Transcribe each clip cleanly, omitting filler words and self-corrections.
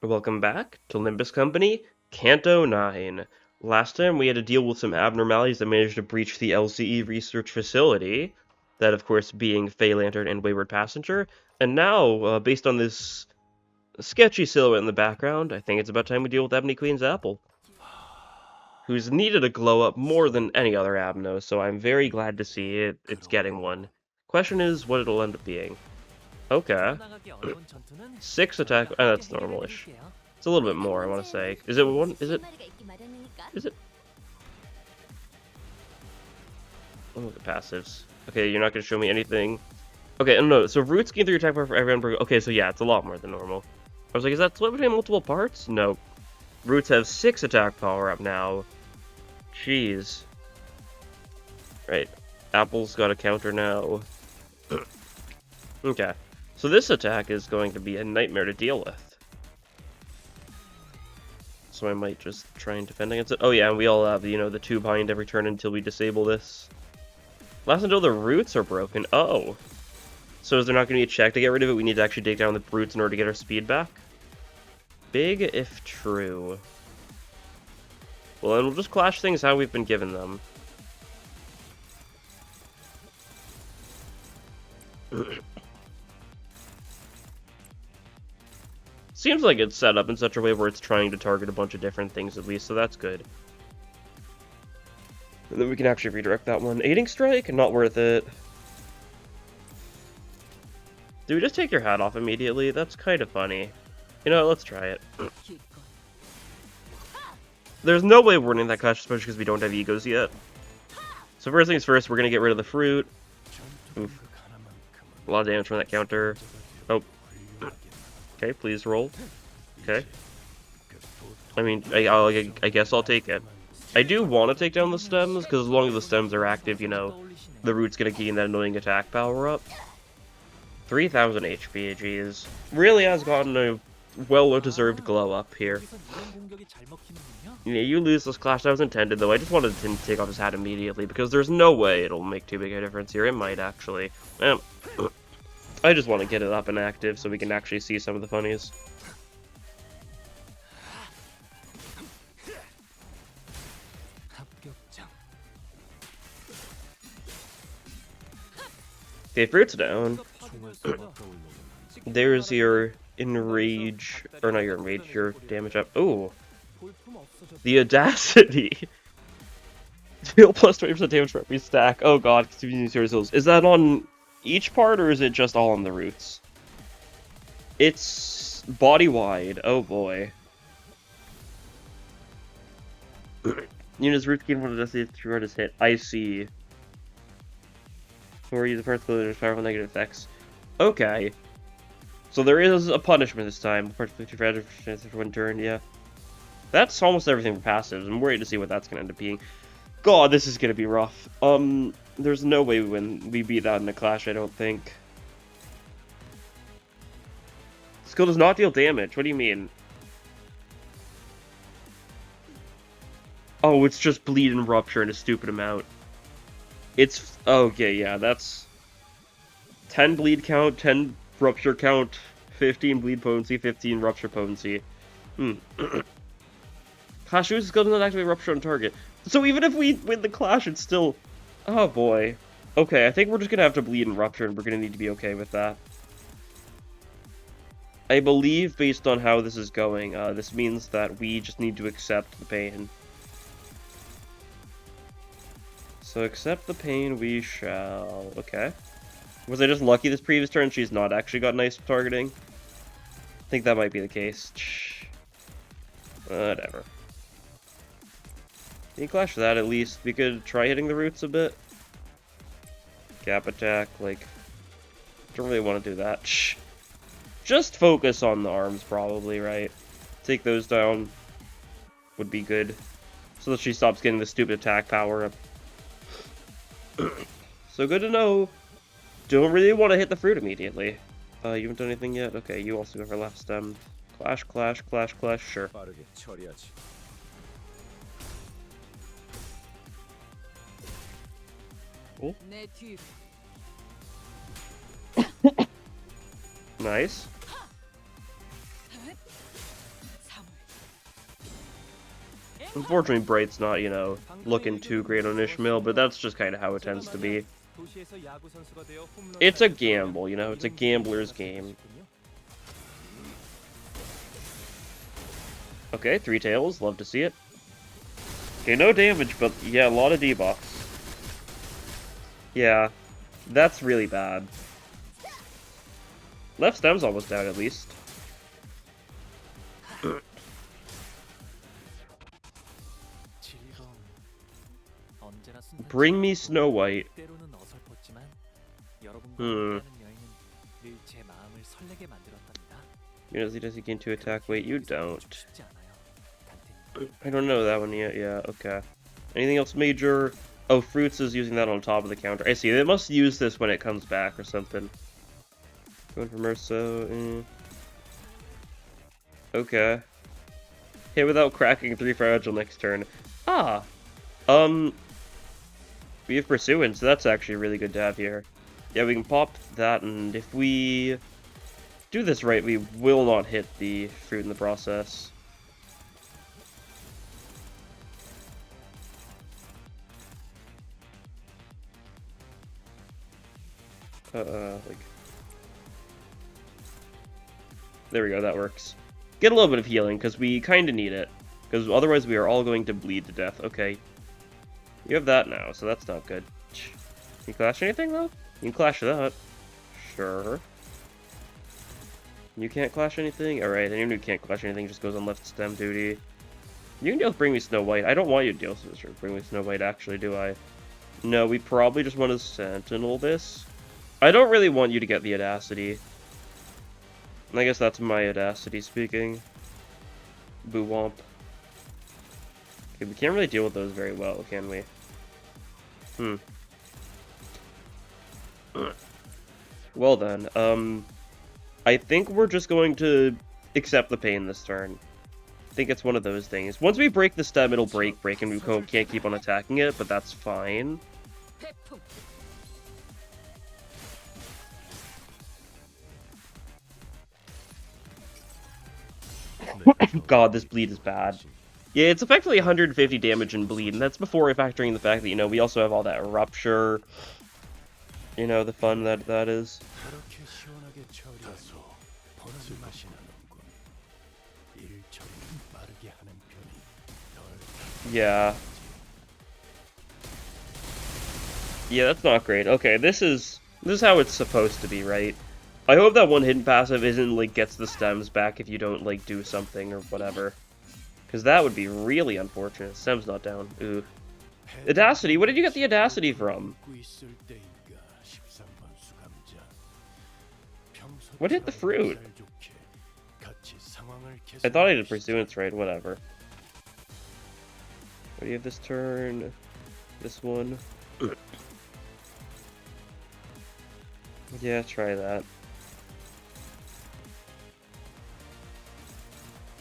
Welcome back to Limbus Company, Canto 9. Last time we had to deal with some abnormalities that managed to breach the LCE research facility, that of course being Fey Lantern and Wayward Passenger, and now, based on this sketchy silhouette in the background, I think it's about time we deal with Ebony Queen's Apple, who's needed a glow up more than any other Abno, so I'm very glad to see it's getting one. Question is what it'll end up being. Okay. 6 attack, that's normalish. It's a little bit more, I want to say. Is it one? Is it? Is it? Oh, look at passives. Okay, you're not going to show me anything. Okay, no, so roots gain 3 attack power for every unbreak. Okay, so yeah, it's a lot more than normal. I was like, is that split between multiple parts? No. Roots have 6 attack power up now. Jeez. Right. Apple's got a counter now. Okay. So this attack is going to be a nightmare to deal with. So I might just try and defend against it. Oh yeah, and we all have, the 2 bind every turn until we disable this. Last until the roots are broken. Oh. So is there not going to be a check to get rid of it? We need to actually take down the roots in order to get our speed back? Big if true. Well, then we'll just clash things how we've been given them. Seems like it's set up in such a way where it's trying to target a bunch of different things at least, so that's good. And then we can actually redirect that one. Aiding Strike? Not worth it. Do we just take your hat off immediately? That's kind of funny. You know, let's try it. There's no way we're winning that clash, especially because we don't have egos yet. So first things first, we're going to get rid of the fruit. Oof. A lot of damage from that counter. Oh. Okay, please roll. Okay. I mean, I guess I'll take it. I do want to take down the stems, because as long as the stems are active, the root's going to gain that annoying attack power up. 3,000 HP, geez. Really has gotten a well-deserved glow up here. Yeah, you lose this clash. That was intended, though. I just wanted to take off his hat immediately, because there's no way it'll make too big a difference here. It might, actually. I just want to get it up and active so we can actually see some of the funnies. Okay, fruit's down. There's your enrage, or not your enrage, your damage up. Ooh. The audacity. Deal plus 20% damage for every stack. Oh god, is that on each part, or is it just all on the roots? It's body-wide. Oh boy. Unit's roots gain one of the throughout his hit. I see. Or use the first clue, there's powerful negative effects. Okay. So there is a punishment this time. First 50 fragile chance for 1 turn, yeah. That's almost everything for passives. I'm worried to see what that's going to end up being. God, this is going to be rough. There's no way we beat that in a clash, I don't think. Skill does not deal damage. What do you mean? Oh, it's just bleed and rupture in a stupid amount. It's... Okay, yeah, that's... 10 bleed count, 10 rupture count, 15 bleed potency, 15 rupture potency. Clash uses skill does not activate rupture on target. So even if we win the clash, it's still... Oh boy. Okay, I think we're just gonna have to bleed and rupture, and we're gonna need to be okay with that. I believe, based on how this is going, this means that we just need to accept the pain. So accept the pain we shall. Okay. Was I just lucky this previous turn she's not actually got nice targeting? I think that might be the case. Whatever. You clash for that at least. We could try hitting the roots a bit. Gap attack, like... Don't really want to do that. Just focus on the arms, probably, right? Take those down would be good. So that she stops getting the stupid attack power up. So good to know. Don't really want to hit the fruit immediately. You haven't done anything yet? Okay, you also go for left stem. Clash, clash, clash, clash, sure. Cool. Nice. Unfortunately, Bright's not, you know, looking too great on Ishmael, but that's just kind of how it tends to be. It's a gamble, you know, it's a gambler's game. Okay, 3 tails, love to see it. Okay, no damage, but yeah, a lot of debuffs. Yeah, that's really bad. Left stem's almost down, at least. Bring me Snow White. Does he gain 2 attack? Wait, you don't. I don't know that one yet. Yeah, okay. Anything else major? Oh, Fruits is using that on top of the counter. I see. They must use this when it comes back or something. Going for Merso. Okay. Hit without cracking 3 fragile next turn. Ah. We have Pursuance, so that's actually really good to have here. Yeah, we can pop that, and if we do this right, we will not hit the fruit in the process. Like... There we go, that works. Get a little bit of healing, because we kind of need it. Because otherwise we are all going to bleed to death. Okay. You have that now, so that's not good. Can you clash anything, though? You can clash that. Sure. You can't clash anything? Alright, anyone who can't clash anything just goes on left stem duty. You can deal with Bring Me Snow White. I don't want you to deal with Bring Me Snow White, actually, do I? No, we probably just want to Sentinel this. I don't really want you to get the Audacity. I guess that's my Audacity speaking. Boo Womp. Okay, we can't really deal with those very well, can we? Well then, I think we're just going to accept the pain this turn. I think it's one of those things. Once we break the stem, it'll break, and we can't keep on attacking it, but that's fine. God, this bleed is bad. Yeah, it's effectively 150 damage and bleed, and that's before factoring the fact that, you know, we also have all that rupture. You know, the fun that is. Yeah. Yeah, that's not great. Okay, this is how it's supposed to be, right? I hope that one hidden passive isn't, like, gets the stems back if you don't, like, do something or whatever. Because that would be really unfortunate. Stem's not down. Ooh. Audacity? What did you get the Audacity from? What hit the fruit? I thought I did Pursuance right, whatever. What do you have this turn? This one? Yeah, try that.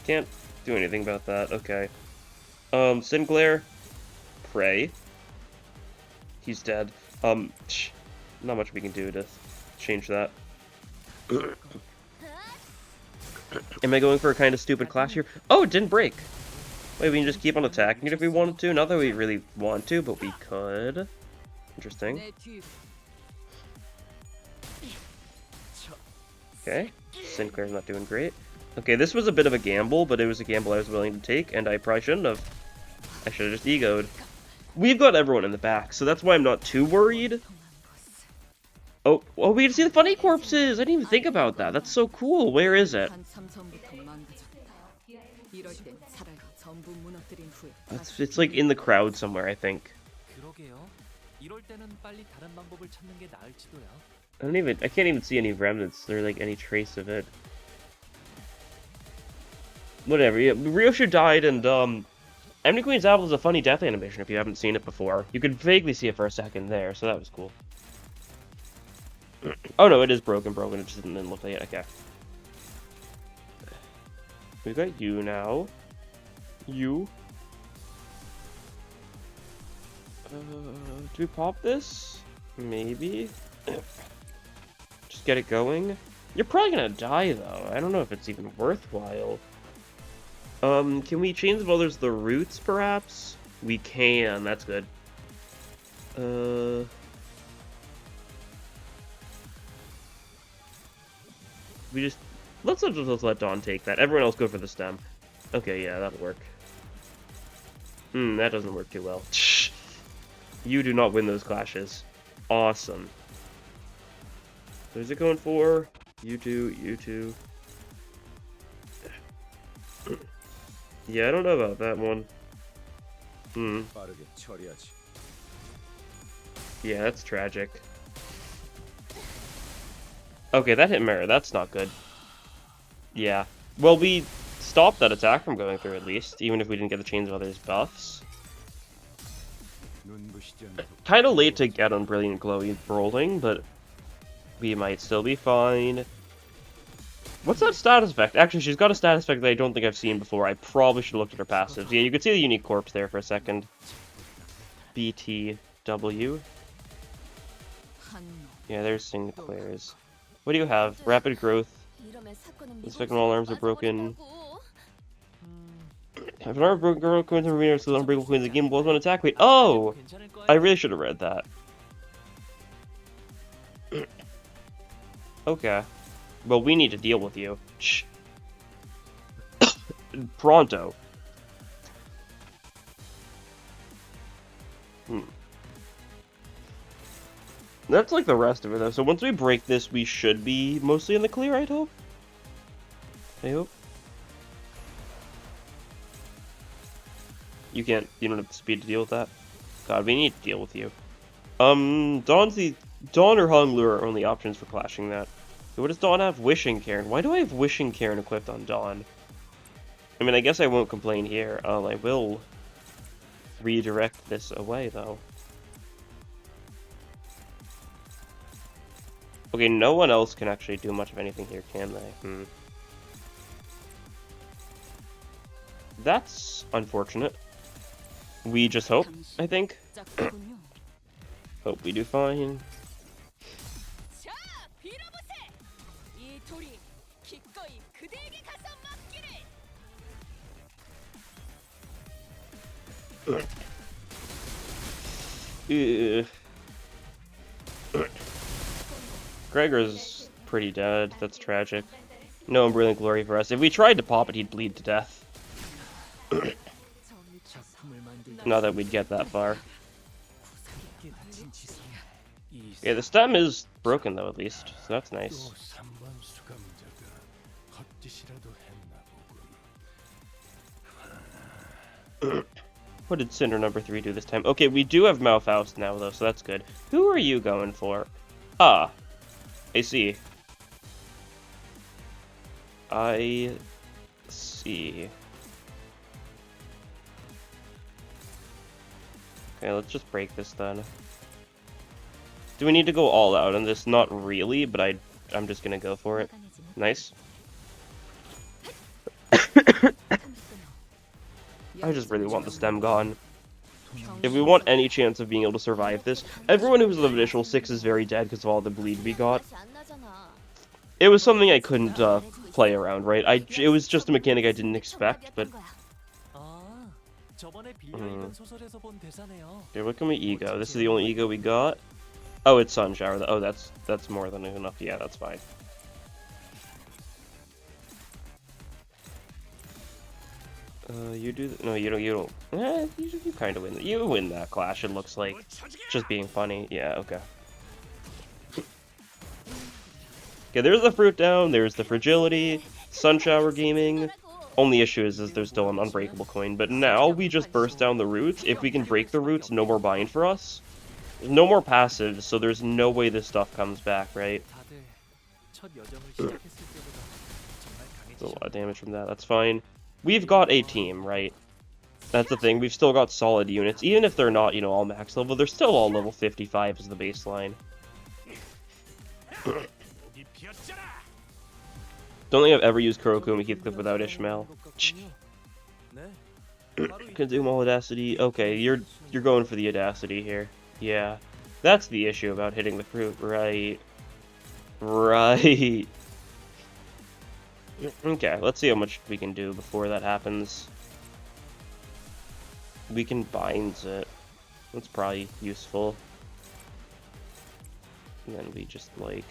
Can't do anything about that, okay. Sinclair? Pray. He's dead. Not much we can do to change that. Am I going for a kind of stupid clash here? Oh, it didn't break! Wait, we can just keep on attacking it if we wanted to? Not that we really want to, but we could. Interesting. Okay, Sinclair's not doing great. Okay, this was a bit of a gamble, but it was a gamble I was willing to take, and I probably shouldn't have. I should have just egoed. We've got everyone in the back, so that's why I'm not too worried. Oh, we can see the funny corpses! I didn't even think about that. That's so cool. Where is it? It's like in the crowd somewhere, I think. I can't even see any remnants. There like any trace of it. Whatever, yeah, Ryosha died, and, Ebony Queen's Apple is a funny death animation if you haven't seen it before. You could vaguely see it for a second there, so that was cool. Oh no, it is broken, it just didn't look like it, okay. We've got you now. You. Do we pop this? Maybe? Just get it going? You're probably gonna die, though. I don't know if it's even worthwhile. Can we change of others the roots, perhaps? We can, that's good. Let's just let Dawn take that. Everyone else go for the stem. Okay, yeah, that'll work. That doesn't work too well. You do not win those clashes. Awesome. Who's it going for? You two, you two. Yeah, I don't know about that one. Yeah, that's tragic. Okay, that hit mirror. That's not good. Yeah. Well, we stopped that attack from going through at least, even if we didn't get the chains of others buffs. Kind of late to get on Brilliant Glowy rolling, but we might still be fine. What's that status effect? Actually, she's got a status effect that I don't think I've seen before. I probably should have looked at her passives. Yeah, you could see the unique corpse there for a second. BTW. Yeah, there's Sinclair's. What do you have? Rapid growth. Inspect all arms are broken. If an arm broken, girl coins and arena so unbreakable coins the game blows one attack weight. Oh! I really should have read that. Okay. Well, we need to deal with you. Shh. Pronto. That's like the rest of it, though. So once we break this, we should be mostly in the clear, I hope. You don't have the speed to deal with that. God, we need to deal with you. Dawn or Honglu are only options for clashing that. So what does Dawn have? Wishing Cairn. Why do I have Wishing Cairn equipped on Dawn? I mean, I guess I won't complain here. I will redirect this away, though. Okay, no one else can actually do much of anything here, can they? That's unfortunate. We just hope, I think. Hope we do fine. Gregor's pretty dead. That's tragic. No Brilliant Glory for us. If we tried to pop it, he'd bleed to death. Not that we'd get that far. Yeah, the stem is broken though, at least, so that's nice. What did Cinder number 3 do this time? Okay, we do have Malfaust now though, so that's good. Who are you going for? Ah, I see. I see. Okay, let's just break this then. Do we need to go all out on this? Not really, but I'm just gonna go for it. Nice. I just really want the stem gone. If we want any chance of being able to survive this, everyone who's of additional 6 is very dead because of all the bleed we got. It was something I couldn't play around, right? It was just a mechanic I didn't expect, but... Okay, what can we ego? This is the only ego we got? Oh, it's Sun Shower. Oh, that's more than enough. Yeah, that's fine. You do... No, you don't... you kind of win. You win that clash, it looks like. Just being funny. Yeah, okay. Okay, there's the Fruit Down, there's the Fragility, Sun Shower Gaming. Only issue is there's still an Unbreakable coin, but now we just burst down the roots. If we can break the roots, no more bind for us. No more passives, so there's no way this stuff comes back, right? There's a lot of damage from that, that's fine. We've got a team, right? That's the thing, we've still got solid units. Even if they're not, all max level, they're still all level 55 as the baseline. Don't think I've ever used Kurokumi Heathcliff without Ishmael. Consume all Audacity. Okay, you're going for the Audacity here. Yeah. That's the issue about hitting the fruit, right? Right. Okay, let's see how much we can do before that happens. We can bind it. That's probably useful. And then we just, like...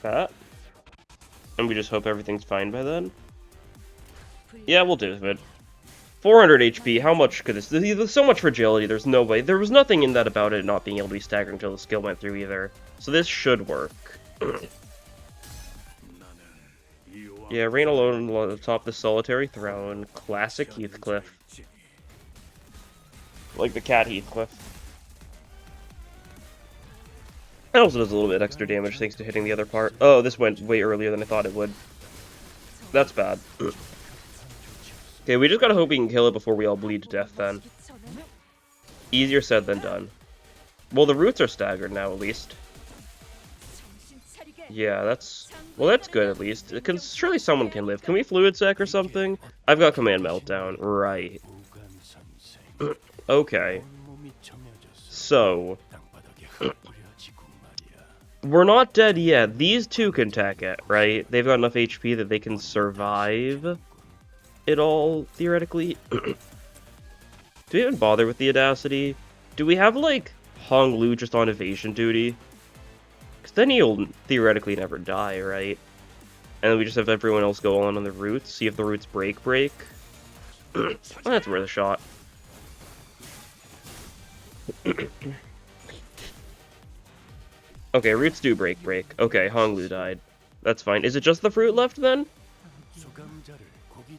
that. And we just hope everything's fine by then. Yeah, we'll do it. 400 HP, how much could this... There's so much fragility, there's no way. There was nothing in that about it not being able to be staggered until the skill went through either. So this should work. Yeah, reign alone atop the solitary throne. Classic Heathcliff. Like the cat Heathcliff. It also does a little bit extra damage thanks to hitting the other part. Oh, this went way earlier than I thought it would. That's bad. Okay, we just gotta hope we can kill it before we all bleed to death then. Easier said than done. Well, the roots are staggered now, at least. Yeah, that's... Well, that's good, at least. Surely someone can live. Can we fluid sec or something? I've got command meltdown. Right. Okay. So... we're not dead yet. These two can tech it, right? They've got enough HP that they can survive it all, theoretically. Do we even bother with the Audacity? Do we have, like, Hong Lu just on evasion duty? Because then he'll theoretically never die, right? And then we just have everyone else go on the roots, see if the roots break. Well, that's worth a shot. Okay, roots do break. Okay, Hong Lu died. That's fine. Is it just the fruit left, then?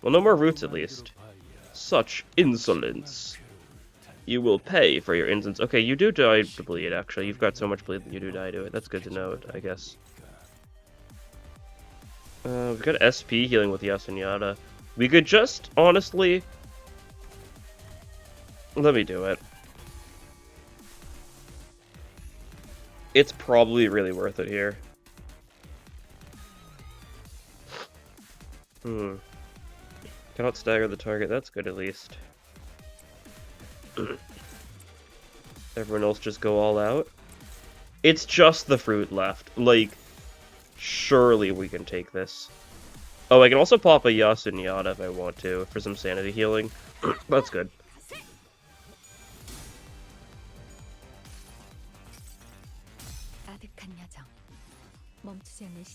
Well, no more roots, at least. Such insolence. You will pay for your insolence. Okay, you do die to bleed, actually. You've got so much bleed that you do die to it. That's good to note, I guess. We've got SP healing with Yasunyata. We could just, honestly... Let me do it. It's probably really worth it here. Cannot stagger the target. That's good, at least. Everyone else just go all out. It's just the fruit left. Like, surely we can take this. Oh, I can also pop a Yasunyata if I want to, for some sanity healing. That's good.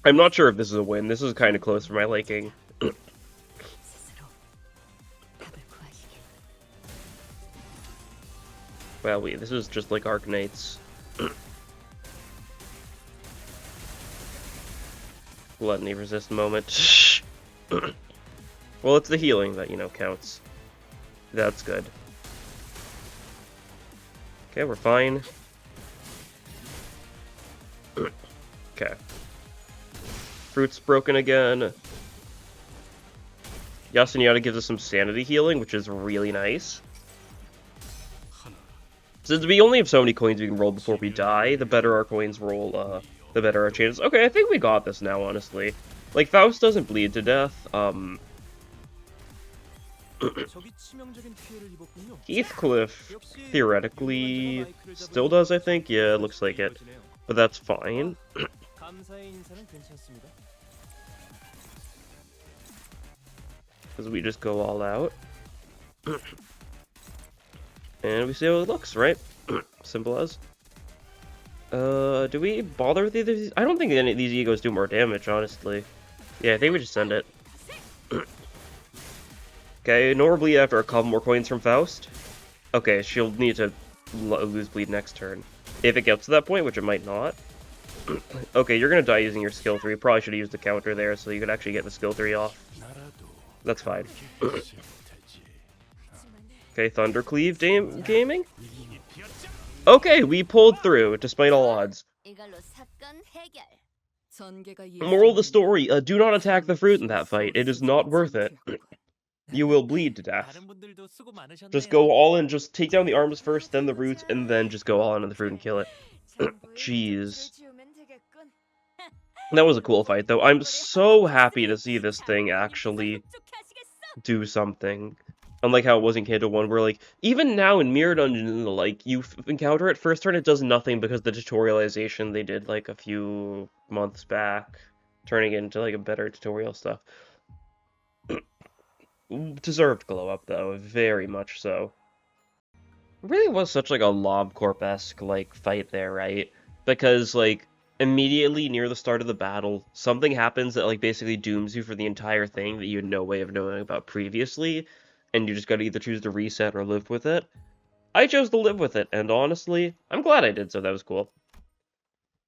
I'm not sure if this is a win. This is kind of close for my liking. Well, this is just like Arcanites. Gluttony resist moment. Well, it's the healing that, you know, counts. That's good. Okay, we're fine. Okay. Fruit's broken again. Yasunyata gives us some sanity healing, which is really nice. Since we only have so many coins we can roll before we die, the better our coins roll, the better our chances. Okay, I think we got this now, honestly. Like, Faust doesn't bleed to death. Heathcliff, theoretically, still does, I think? Yeah, it looks like it. But that's fine. Because we just go all out. And we see how it looks, right? Simple as. Do we bother with either of these? I don't think any of these egos do more damage, honestly. Yeah, I think we just send it. Okay, Nora bleed after a couple more coins from Faust. Okay, she'll need to lose bleed next turn. If it gets to that point, which it might not. Okay, you're gonna die using your skill 3. Probably should have used the counter there so you could actually get the skill 3 off. That's fine. Okay, Thundercleave gaming? Okay, we pulled through, despite all odds. Moral of the story, do not attack the fruit in that fight. It is not worth it. You will bleed to death. Just go all in, just take down the arms first, then the roots, and then just go all in on the fruit and kill it. Jeez. That was a cool fight, though. I'm so happy to see this thing actually do something. Unlike how it was in Canto 1, where, like, even now in Mirror Dungeon and the like, you encounter it first turn, it does nothing because the tutorialization they did, like, a few months back, turning it into, like, a better tutorial stuff. Deserved glow up, though, very much so. It really was such, like, a LobCorp-esque, like, fight there, right? Because, like, immediately near the start of the battle, something happens that, like, basically dooms you for the entire thing that you had no way of knowing about previously, and you just gotta either choose to reset or live with it. I chose to live with it, and honestly, I'm glad I did so. That was cool.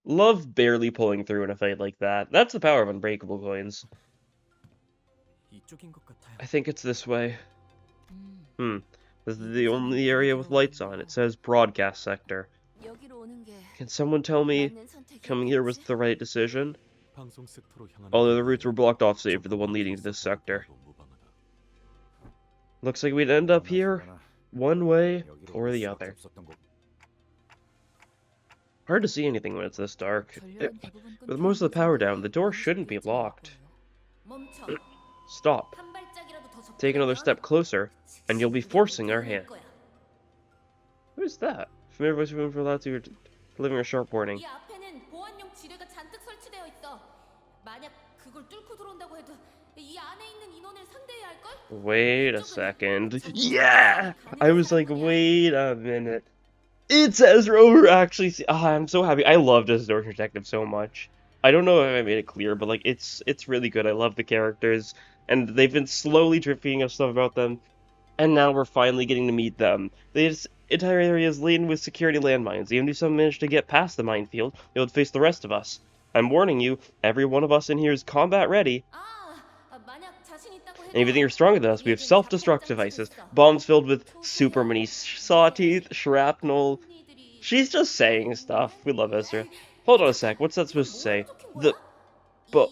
Love barely pulling through in a fight like that. That's the power of unbreakable coins. I think it's this way. This is the only area with lights on. It says broadcast sector. Can someone tell me coming here was the right decision? All other routes were blocked off save for the one leading to this sector. Looks like we'd end up here, one way or the other. Hard to see anything when it's this dark. With most of the power down, the door shouldn't be locked. Stop. Take another step closer, and you'll be forcing our hand. Who's that? Familiar voice room for allowed to delivering a sharp warning. Wait a second. Yeah! I was like, wait a minute. It's Ezra over actually. I'm so happy. I loved this Door Detective so much. I don't know if I made it clear, but like it's really good. I love the characters, and they've been slowly drifting us stuff about them, and now we're finally getting to meet them. This entire area is laden with security landmines. Even if some manage to get past the minefield, they would face the rest of us. I'm warning you, every one of us in here is combat ready. And if you think you're stronger than us, we have self-destruct devices, bombs filled with super many saw teeth, shrapnel. She's just saying stuff. We love Ezra. Hold on a sec, what's that supposed to say? But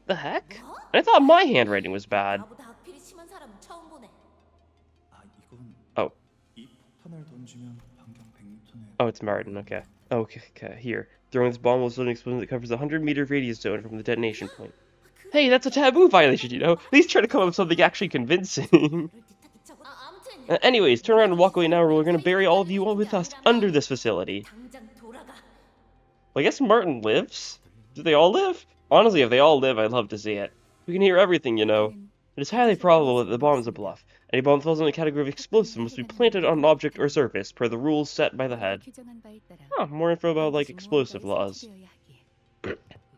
the heck? I thought my handwriting was bad. Oh. Oh, it's Martin, okay. Okay, here. Throwing this bomb will suddenly explosion that covers a 100-meter radius zone from the detonation point. Hey, that's a taboo violation, you know? At least try to come up with something actually convincing. Anyways, turn around and walk away now, or we're gonna bury all of you with us under this facility. Well, I guess Martin lives? Do they all live? Honestly, if they all live, I'd love to see it. We can hear everything, you know. It is highly probable that the bomb is a bluff. Any bomb falls in the category of explosive must be planted on an object or surface, per the rules set by the head. Oh, more info about, like, explosive laws.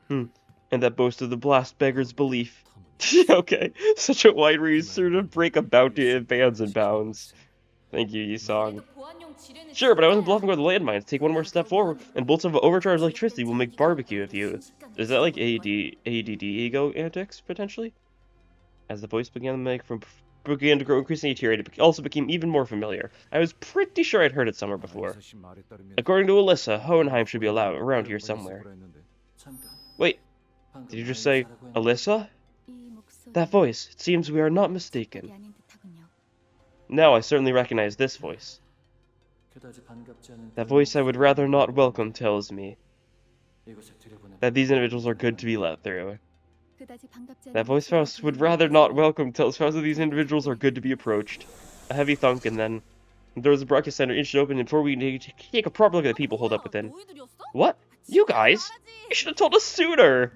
And that boast of the blast beggar's belief. Okay, such a wide range sort of break a bounty in bands and bounds. Thank you, Yisong. Sure, but I wasn't bluffing with the landmines. Take one more step forward, and bolts of overcharged electricity will make barbecue of you. Is that like ADD ego antics, potentially? As the voice began to grow increasingly deteriorated, it also became even more familiar. I was pretty sure I'd heard it somewhere before. According to Alyssa, Hohenheim should be around here somewhere. Wait, did you just say Alyssa? That voice, it seems we are not mistaken. Now I certainly recognize this voice. That voice I would rather not welcome tells me that these individuals are good to be let through. That voice Faust would rather not welcome tells Faust that these individuals are good to be approached. A heavy thunk, and then there was a broadcast center inched open, and before we take a proper look at the people holed up within. What? You guys? You should have told us sooner!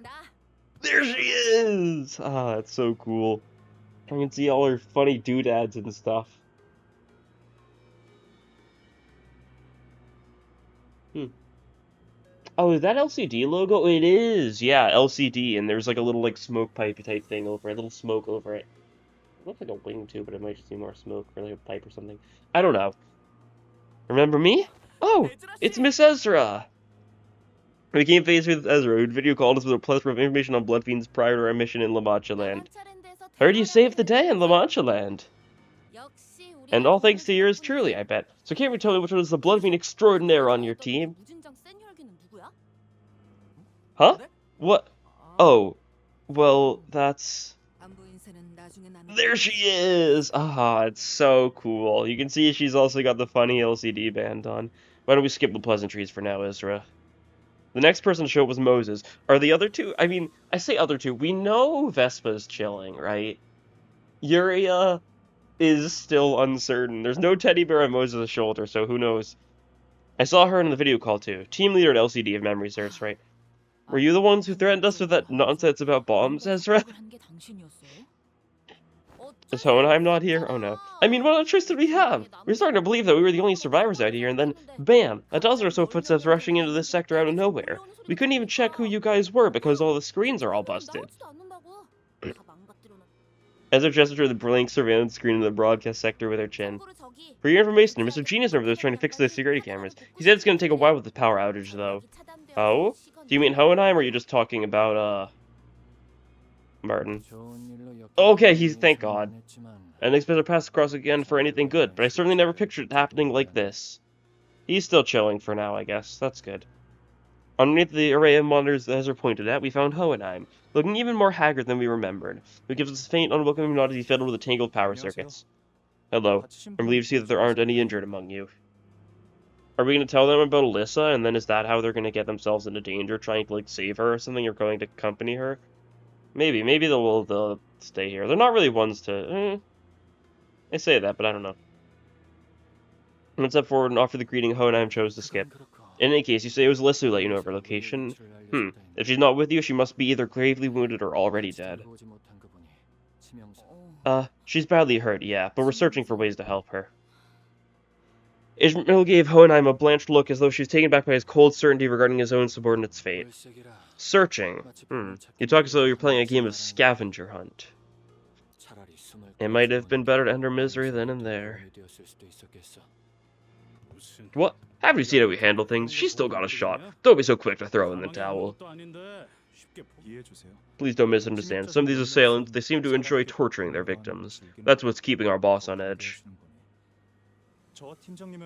There she is! Ah, that's so cool. I can see all her funny doodads and stuff. Oh, is that LCD logo? It is! Yeah, LCD, and there's like a little like smoke pipe type thing over it, a little smoke over it. It looks like a wing too, but it might just be more smoke, or like a pipe or something. I don't know. Remember me? Oh, it's Miss Ezra! We came face with Ezra, who video called us with a plethora of information on Blood Fiends prior to our mission in La Mancha Land. Heard you saved the day in La Mancha Land. And all thanks to yours truly, I bet. So can't you tell me which one is the Blood Fiend extraordinaire on your team? Huh? What? Oh. Well, that's... There she is! Ah, it's so cool. You can see she's also got the funny LCD band on. Why don't we skip the pleasantries for now, Ezra? The next person to show up was Moses. Are the other two... I mean, I say other two. We know Vespa's chilling, right? Yuria is still uncertain. There's no teddy bear on Moses' shoulder, so who knows. I saw her in the video call too. Team leader at LCD, if memory serves right. Were you the ones who threatened us with that nonsense about bombs, Ezra? Is Hohenheim not here? Oh no. I mean, what other choice did we have? We were starting to believe that we were the only survivors out here, and then, bam, a dozen or so footsteps rushing into this sector out of nowhere. We couldn't even check who you guys were because all the screens are all busted. Ezra gestured to the blank surveillance screen in the broadcast sector with her chin. For your information, Mr. Genius over there is trying to fix the security cameras. He said it's going to take a while with the power outage, though. Oh? Do you mean Hohenheim, or are you just talking about, Martin? Okay, thank God. I didn't expect to pass across again for anything good, but I certainly never pictured it happening like this. He's still chilling for now, I guess. That's good. Underneath the array of monitors that Ezra pointed at, we found Hohenheim, looking even more haggard than we remembered, who gives us a faint, unwelcoming nod as he fiddled with the tangled power circuits. Hello. I'm relieved to see that there aren't any injured among you. Are we going to tell them about Alyssa, and then is that how they're going to get themselves into danger, trying to, like, save her or something, or going to accompany her? Maybe they'll stay here. They're not really ones to... I say that, but I don't know. Went step forward and offered the greeting Hohenheim chose to skip. In any case, you say it was Alyssa who let you know of her location. If she's not with you, she must be either gravely wounded or already dead. She's badly hurt, yeah, but we're searching for ways to help her. Ishmael gave Hohenheim a blanched look as though she was taken back by his cold certainty regarding his own subordinate's fate. Searching. You talk as though you're playing a game of scavenger hunt. It might have been better to end her misery then and there. What? Haven't you seen how we handle things? She's still got a shot. Don't be so quick to throw in the towel. Please don't misunderstand. Some of these assailants, they seem to enjoy torturing their victims. That's what's keeping our boss on edge.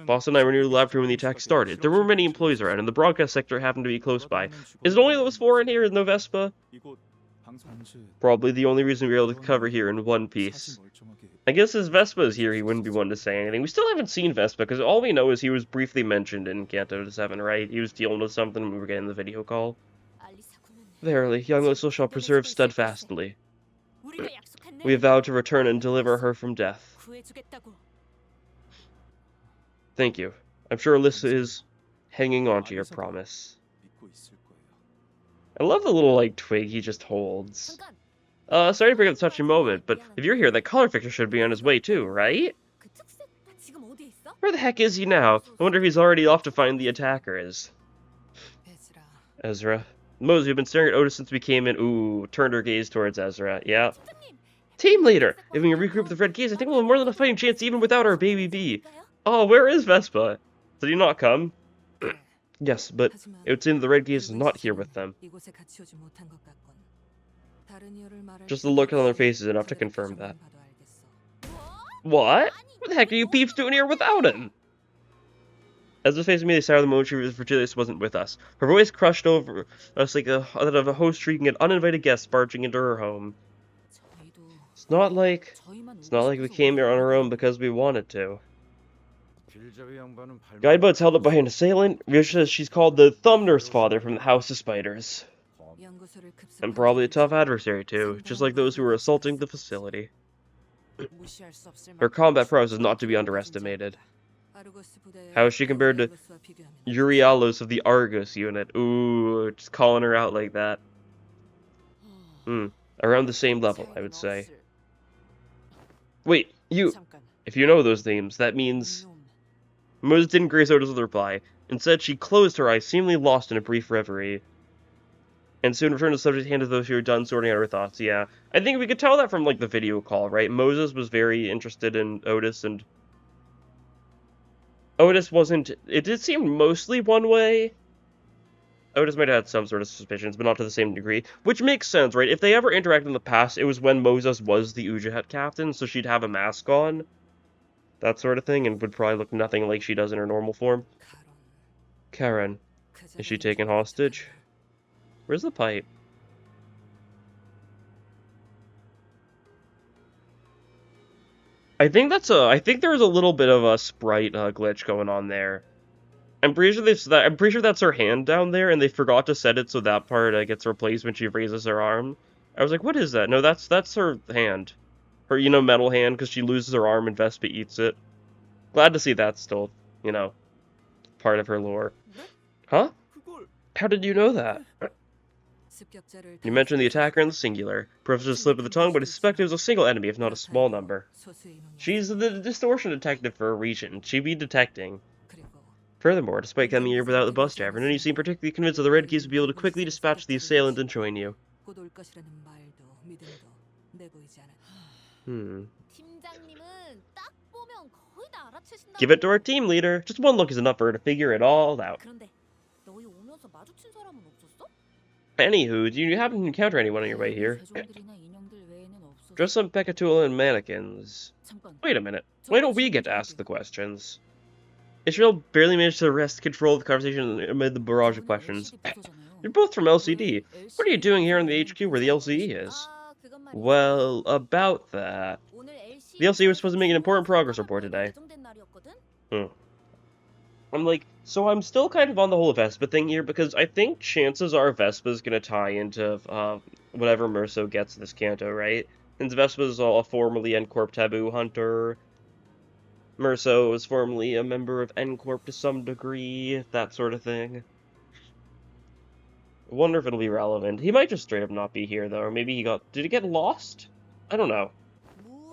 Boss and I were near the laboratory when the attack started. There were many employees around, and the broadcast sector happened to be close by. Is it only those four in here in no Vespa? Probably the only reason we were able to cover here in one piece. I guess as Vespa is here, he wouldn't be one to say anything. We still haven't seen Vespa, because all we know is he was briefly mentioned in Canto 7, right? He was dealing with something when we were getting the video call. Verily, young Alyssa shall preserve steadfastly. We have vowed to return and deliver her from death. Thank you. I'm sure Alyssa is hanging on to your promise. I love the little, like, twig he just holds. Sorry to bring up a touching moment, but if you're here, that color fixture should be on his way too, right? Where the heck is he now? I wonder if he's already off to find the attackers. Ezra. Moses, you've been staring at Otis since we came in. Ooh, turned her gaze towards Ezra. Yeah. Team leader! If we can regroup the red gaze, I think we'll have more than a fighting chance even without our baby bee. Oh, where is Vespa? Did he not come? Yes, but it would seem the red gaze is not here with them. Just the look on their faces is enough to confirm that. What? What the heck are you peeps doing here without him? As the face immediately sighed the moment she was Virgilius wasn't with us. Her voice crushed over us like that of a host shrieking at uninvited guests barging into her home. It's not like we came here on our own because we wanted to. Guideboat's held up by an assailant. She's called the Thumb Nurse Father from the House of Spiders. And probably a tough adversary too, just like those who were assaulting the facility. Her combat prowess is not to be underestimated. How is she compared to Euryalus of the Argus unit? Ooh, just calling her out like that. Around the same level, I would say. Wait, if you know those names, that means... Moses didn't grace Otis with a reply. Instead, she closed her eyes, seemingly lost in a brief reverie. And soon returned to the subject hand as though she were done sorting out her thoughts. Yeah, I think we could tell that from, like, the video call, right? Moses was very interested in Otis, and... Otis wasn't... It did seem mostly one way. Otis might have had some sort of suspicions, but not to the same degree. Which makes sense, right? If they ever interacted in the past, it was when Moses was the Ujahat captain, so she'd have a mask on. That sort of thing, and would probably look nothing like she does in her normal form. Karen. Is she taken hostage? Where's the pipe? I think there was a little bit of a sprite glitch going on there. I'm pretty sure that's her hand down there, and they forgot to set it so that part gets replaced when she raises her arm. I was like, what is that? No, that's her hand. her, metal hand because she loses her arm and Vespa eats it. Glad to see that's still, part of her lore. Huh? How did you know that? You mentioned the attacker in the singular. Perhaps just a slip of the tongue, but I suspect it was a single enemy, if not a small number. She's the distortion detective for a region. She'd be detecting. Furthermore, despite coming here without the bus driver, none of you seem particularly convinced that the Red Keys would be able to quickly dispatch the assailant and join you. Give it to our team leader. Just one look is enough for her to figure it all out. Anywho, do you happen to encounter anyone on your way here? Just some Pekatula and mannequins. Wait a minute. Why don't we get to ask the questions? Ishmael barely managed to wrest control of the conversation amid the barrage of questions. You're both from LCD. What are you doing here in the HQ where the LCE is? Well, about that. The LCE was supposed to make an important progress report today. So I'm still kind of on the whole Vespa thing here, because I think chances are Vespa's gonna tie into whatever Merso gets this Canto, right? Since Vespa's a formerly N-Corp taboo hunter, Merso is formerly a member of N-Corp to some degree, that sort of thing. I wonder if it'll be relevant. He might just straight up not be here, though, or maybe did he get lost? I don't know.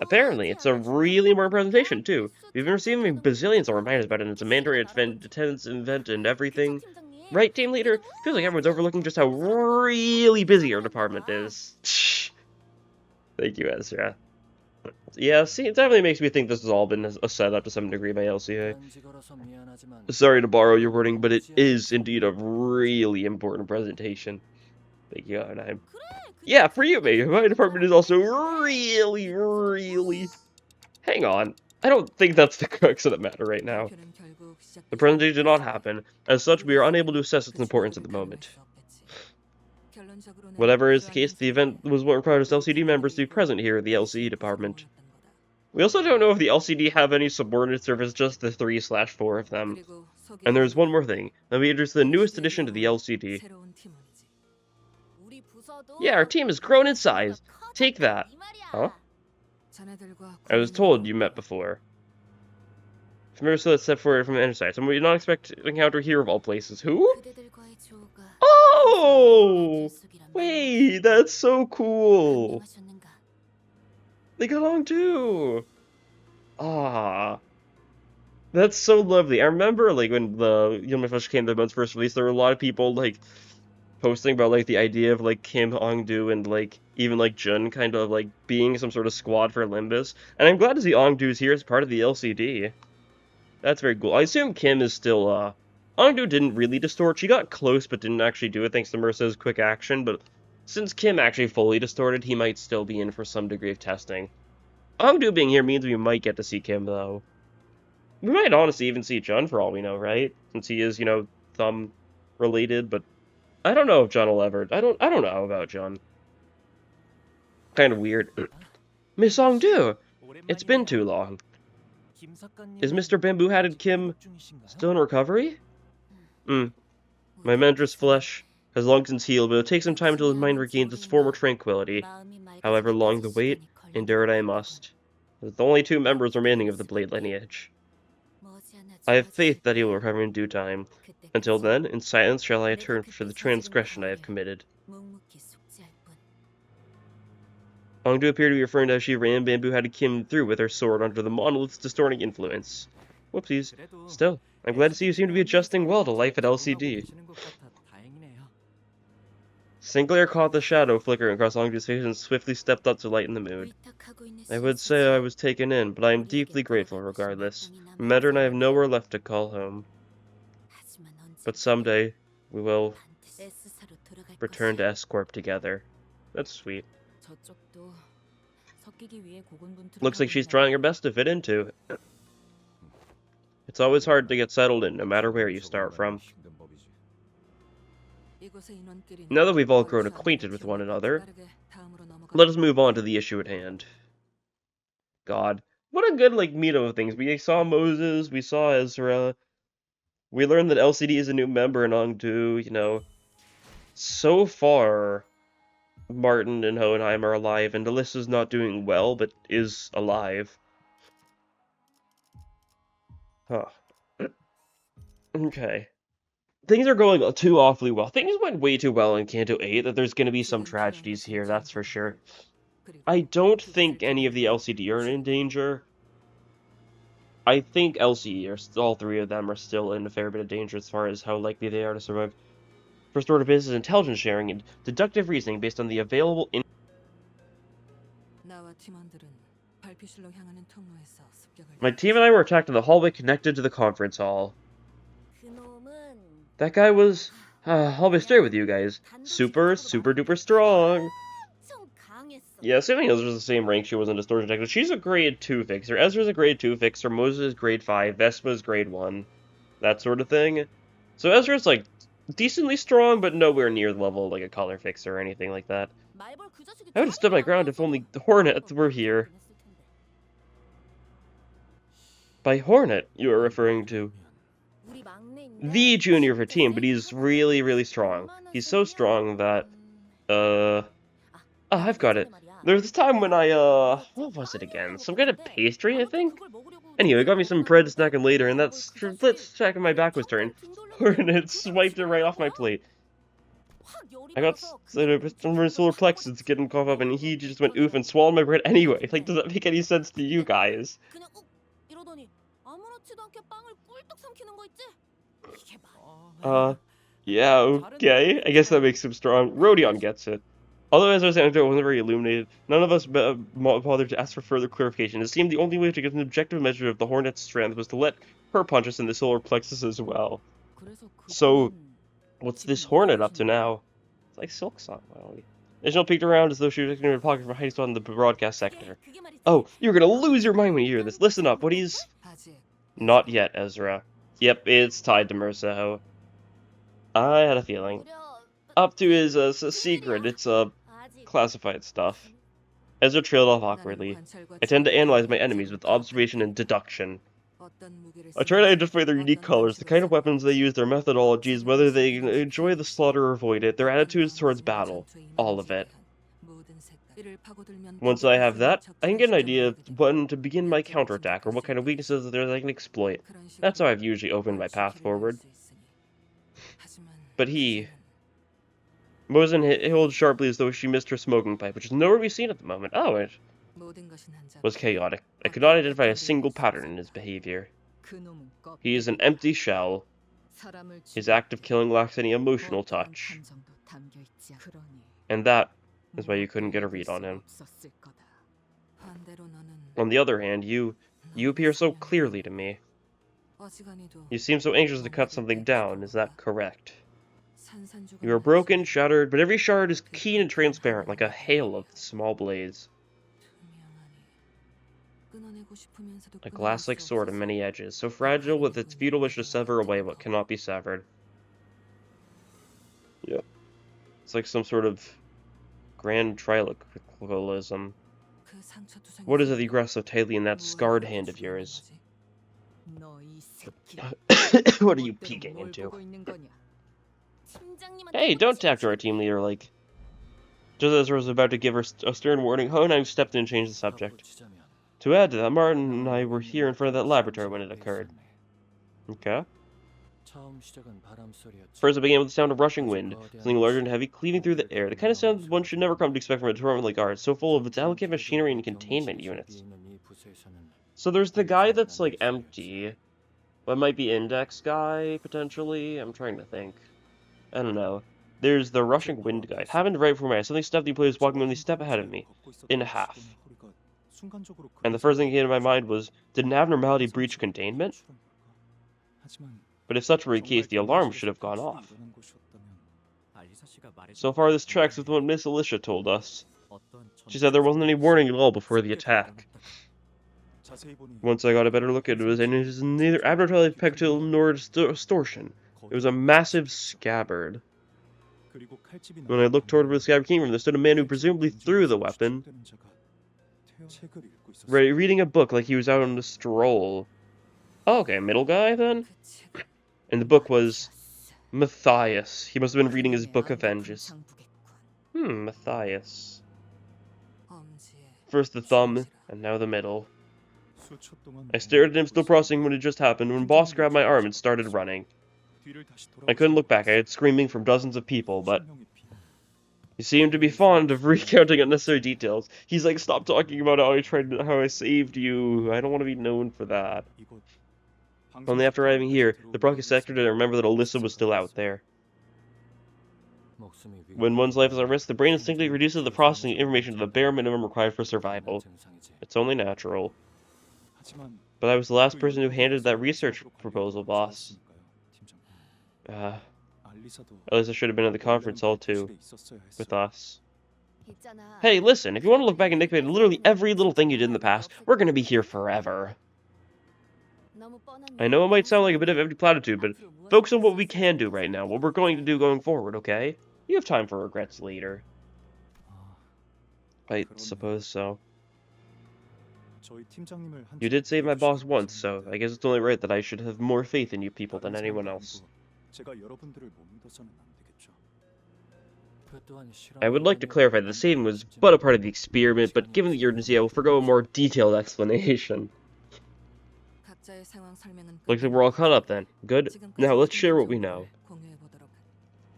Apparently, it's a really important presentation, too. We've been receiving bazillions of reminders about it, and it's a mandatory attendance event and everything. Right, team leader? Feels like everyone's overlooking just how really busy our department is. Thank you, Ezra. Yeah, see, it definitely makes me think this has all been a setup to some degree by LCA. Sorry to borrow your wording, but it is indeed a really important presentation. Thank you, Anaheim. Yeah, for you, mate. My department is also really... Hang on. I don't think that's the crux of the matter right now. The presentation did not happen. As such, we are unable to assess its importance at the moment. Whatever is the case, the event was what required us LCD members to be present here at the LCE department. We also don't know if the LCD have any subordinates or if it's just the 3/4 of them. And there's one more thing. Now we introduce the newest addition to the LCD. Yeah, our team has grown in size. Take that. Huh? I was told you met before. Familiar so let's step forward from the inner side. Someone we did not expect to encounter here of all places. Who? Oh! Wait, that's so cool. They got along too. Ah. That's so lovely. I remember, when the Yumi Flesh came to the month's first release, there were a lot of people, posting about, the idea of, Kim Ongdu and, even, Jun kind of, being some sort of squad for Limbus. And I'm glad to see Ongdu's here as part of the LCD. That's very cool. I assume Kim is still, Ongdu didn't really distort. She got close but didn't actually do it thanks to Mercer's quick action, but since Kim actually fully distorted, he might still be in for some degree of testing. Ongdu being here means we might get to see Kim, though. We might honestly even see Jun for all we know, right? Since he is, thumb-related, but I don't know if Jun will ever... I don't know about Jun. Kind of weird. Miss Ongdu! It's been too long. Is Mr. Bamboo-Hatted Kim still in recovery? My mentor's flesh has long since healed, but it'll take some time until his mind regains its former tranquility. However long the wait, endure it I must. With only 2 members remaining of the Blade lineage. I have faith that he will recover in due time. Until then, in silence shall I atone for the transgression I have committed. Ongdu appeared to be referring to how she ran Bamboo-Hatted Kim through with her sword under the monolith's distorting influence. Whoopsies. Still, I'm glad to see you seem to be adjusting well to life at LCD. Sinclair caught the shadow flickering across Ongdu's face and swiftly stepped up to lighten the mood. I would say I was taken in, but I am deeply grateful regardless. Mentor and I have nowhere left to call home. But someday, we will return to S-Corp together. That's sweet. Looks like she's trying her best to fit into it. It's always hard to get settled in, no matter where you start from. Now that we've all grown acquainted with one another, let us move on to the issue at hand. God. What a good, meetup of things. We saw Moses, we saw Ezra. We learned that LCD is a new member in Ongdu, So far, Martin and Hohenheim are alive, and Alyssa's not doing well, but is alive. Huh. Okay. Things are going too awfully well. Things went way too well in Canto 8 that there's going to be some tragedies here, that's for sure. I don't think any of the LCD are in danger. I think LCE, all three of them, are still in a fair bit of danger as far as how likely they are to survive. First order business is intelligence sharing and deductive reasoning based on the available My team and I were attacked in the hallway connected to the conference hall. That guy was... I'll be straight with you guys. Super duper strong. Yeah, assuming Ezra's the same rank she was in Distortion Detective, she's a grade 2 fixer. Ezra's a grade 2 fixer, Moses is grade 5, Vespa's grade 1. That sort of thing. So Ezra's, like, decently strong, but nowhere near the level of, like, a color fixer or anything like that. I would have stood my ground if only the Hornets were here. By Hornet, you are referring to the junior of her team, but he's really strong. He's so strong that, Oh, I've got it. There was this time when I, what was it again? Some kind of pastry, I think? Anyway, it got me some bread to snack on later, and that split check my back was turned. Hornet swiped it right off my plate. I got solar plexus to get him cough up, and he just went oof and swallowed my bread anyway. Like, does that make any sense to you guys? Yeah, okay. I guess that makes him strong. Rodion gets it. Although Ezra's anecdote wasn't very illuminated, none of us bothered to ask for further clarification. It seemed the only way to get an objective measure of the Hornet's strength was to let her punch us in the solar plexus as well. So, what's this Hornet up to now? It's like Silk Song, Molly. Ishmael peeked around as though she was looking in her pocket for hiding spot in the broadcast sector. Oh, you're gonna lose your mind when you hear this. Listen up, what he's... Not yet, Ezra. Yep, it's tied to Merceau. I had a feeling. Up to is a secret. It's classified stuff. Ezra trailed off awkwardly. I tend to analyze my enemies with observation and deduction. I try to identify their unique colors, the kind of weapons they use, their methodologies, whether they enjoy the slaughter or avoid it, their attitudes towards battle. All of it. Once I have that, I can get an idea of when to begin my counterattack, or what kind of weaknesses there I can exploit. That's how I've usually opened my path forward. But Mosin held sharply as though she missed her smoking pipe, which is nowhere to be seen at the moment. Oh, it was chaotic. I could not identify a single pattern in his behavior. He is an empty shell. His act of killing lacks any emotional touch. And that is why you couldn't get a read on him. On the other hand, you appear so clearly to me. You seem so anxious to cut something down, is that correct? You are broken, shattered, but every shard is keen and transparent, like a hail of small blades. A glass-like sword of many edges, so fragile with its futile wish to sever away what cannot be severed. Yep. It's like some sort of grand triloquism. What is it you grasp so tightly in that scarred hand of yours? What are you peeking into? Hey, don't talk to our team leader like... Just as I was about to give her a stern warning, Hohenheim stepped in and changed the subject. To add to that, Martin and I were here in front of that laboratory when it occurred. Okay. First it began with the sound of rushing wind, something larger and heavy cleaving through the air, the kind of sound one should never come to expect from a department like ours, so full of delicate machinery and containment units. So there's the guy that's, like, empty. What might be Index guy, potentially? I'm trying to think. I don't know. There's the rushing wind guy. It happened right before my eyes. Something stepped the employee was walking only a step ahead of me. In half. And the first thing that came to my mind was, did an abnormality breach containment? But if such were the case, the alarm should have gone off. So far this tracks with what Miss Alicia told us. She said there wasn't any warning at all before the attack. Once I got a better look at it, it was neither abnormality pectoral nor distortion. It was a massive scabbard. When I looked toward where the scabbard came from, there stood a man who presumably threw the weapon, reading a book like he was out on a stroll. Oh, okay, middle guy then? And the book was Matthias. He must have been reading his book of vengeance. Matthias. First the thumb, and now the middle. I stared at him, still processing what had just happened, when Boss grabbed my arm and started running. I couldn't look back. I had screaming from dozens of people, but he seemed to be fond of recounting unnecessary details. He's like, stop talking about how I saved you. I don't want to be known for that. Only after arriving here, the broadcast sector did I remember that Alyssa was still out there. When one's life is at risk, the brain instinctively reduces the processing of information to the bare minimum required for survival. It's only natural. But I was the last person who handed that research proposal, boss. Alyssa should have been at the conference hall too, with us. Hey, listen, if you want to look back and nitpick literally every little thing you did in the past, we're gonna be here forever. I know it might sound like a bit of empty platitude, but focus on what we can do right now, what we're going to do going forward, okay? You have time for regrets later. I suppose so. You did save my boss once, so I guess it's only right that I should have more faith in you people than anyone else. I would like to clarify that the saving was but a part of the experiment, but given the urgency, I will forgo a more detailed explanation. Looks like we're all caught up then. Good. Now let's share what we know.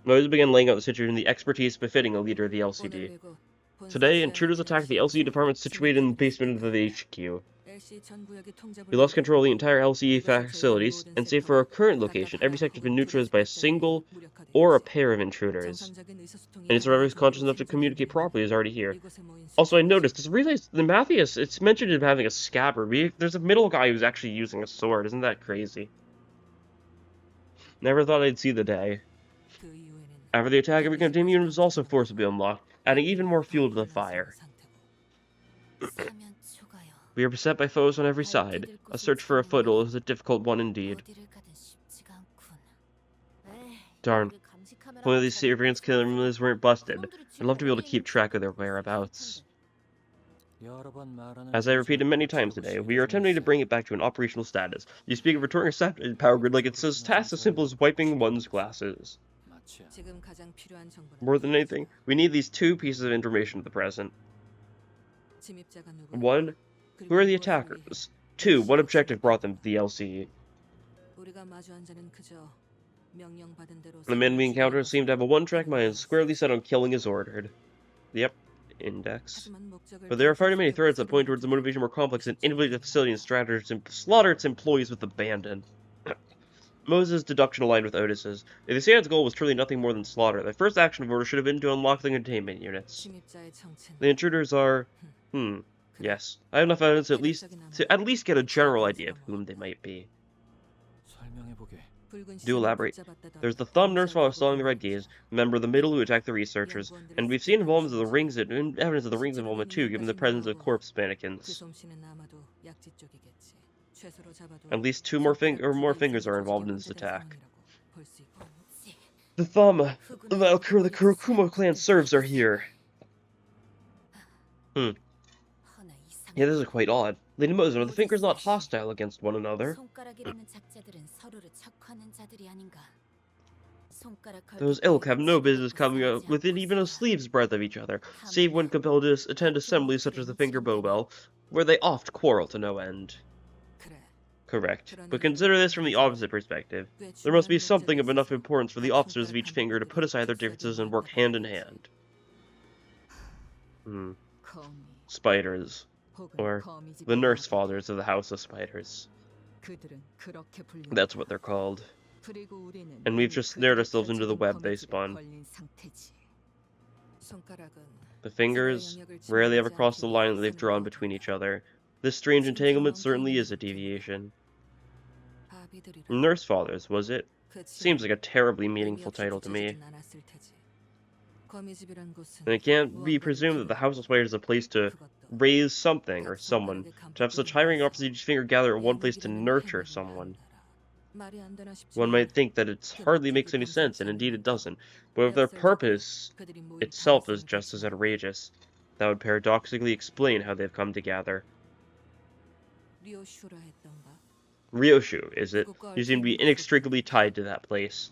Moses began laying out the situation with the expertise befitting a leader of the LCD. Today, intruders attacked the LCD department situated in the basement of the HQ. We lost control of the entire LCD facilities, and save for our current location, every sector has been neutralized by a single or a pair of intruders. Any survivor who's conscious enough to communicate properly is already here. Also, I noticed, I realized the Matthias, it's mentioned him having a scabbard. There's a middle guy who's actually using a sword. Isn't that crazy? Never thought I'd see the day. After the attack, every containment unit was also forcibly unlocked, adding even more fuel to the fire. We are beset by foes on every side. A search for a foothold is a difficult one indeed. Darn. If only these surveillance cameras weren't busted. I'd love to be able to keep track of their whereabouts. As I repeated many times today, we are attempting to bring it back to an operational status. You speak of returning a saturated power grid like it's a task as simple as wiping one's glasses. More than anything, we need these two pieces of information at the present. 1. Who are the attackers? 2. What objective brought them to the LCE? The men we encountered seem to have a one-track mind squarely set on killing as ordered. Yep, index. But there are far too many threads that point towards a motivation more complex than infiltrate the facility and strategists slaughter its employees with abandon. Moses' deduction aligned with Otis's. If the Sand's goal was truly nothing more than slaughter, the first action of order should have been to unlock the containment units. The intruders are... yes. I have enough evidence to at least get a general idea of whom they might be. Do elaborate. There's the thumb nurse while stalling the red gaze, member of the middle who attacked the researchers, and we've seen involvement of the rings and evidence of the rings involvement too, given the presence of corpse mannequins. At least two more fingers are involved in this attack. The thumb, the Kurokuma clan serfs are here. Yeah, this is quite odd. Lady Moses, are the fingers not hostile against one another? Those ilk have no business coming up within even a sleeve's breadth of each other, save when compelled to attend assemblies such as the Finger Bowbell, where they oft quarrel to no end. Correct. But consider this from the opposite perspective. There must be something of enough importance for the officers of each finger to put aside their differences and work hand in hand. Spiders. Or the nurse fathers of the House of Spiders. That's what they're called. And we've just snared ourselves into the web they spun. The fingers rarely ever cross the line that they've drawn between each other. This strange entanglement certainly is a deviation. Nurse fathers, was it? Seems like a terribly meaningful title to me. And it can't be presumed that the House of Spiders is a place to raise something or someone, to have such high-ranking officers each finger gather at one place to nurture someone. One might think that it hardly makes any sense, and indeed it doesn't. But if their purpose itself is just as outrageous, that would paradoxically explain how they've come together. Ryoshu, is it? You seem to be inextricably tied to that place.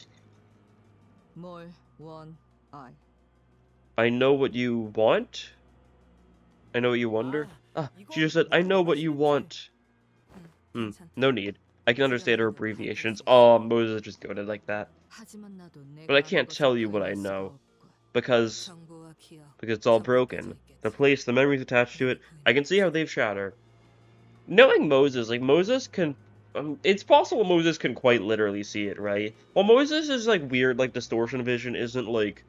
I know what you want? I know what you wonder? Ah, she just said, I know what you want. No need. I can understand her abbreviations. Oh, Moses just go to like that. But I can't tell you what I know. Because it's all broken. The place, the memories attached to it, I can see how they've shattered. Knowing Moses, like, Moses can... it's possible Moses can quite literally see it, right? Well, Moses is, like, weird, like, distortion vision isn't, like...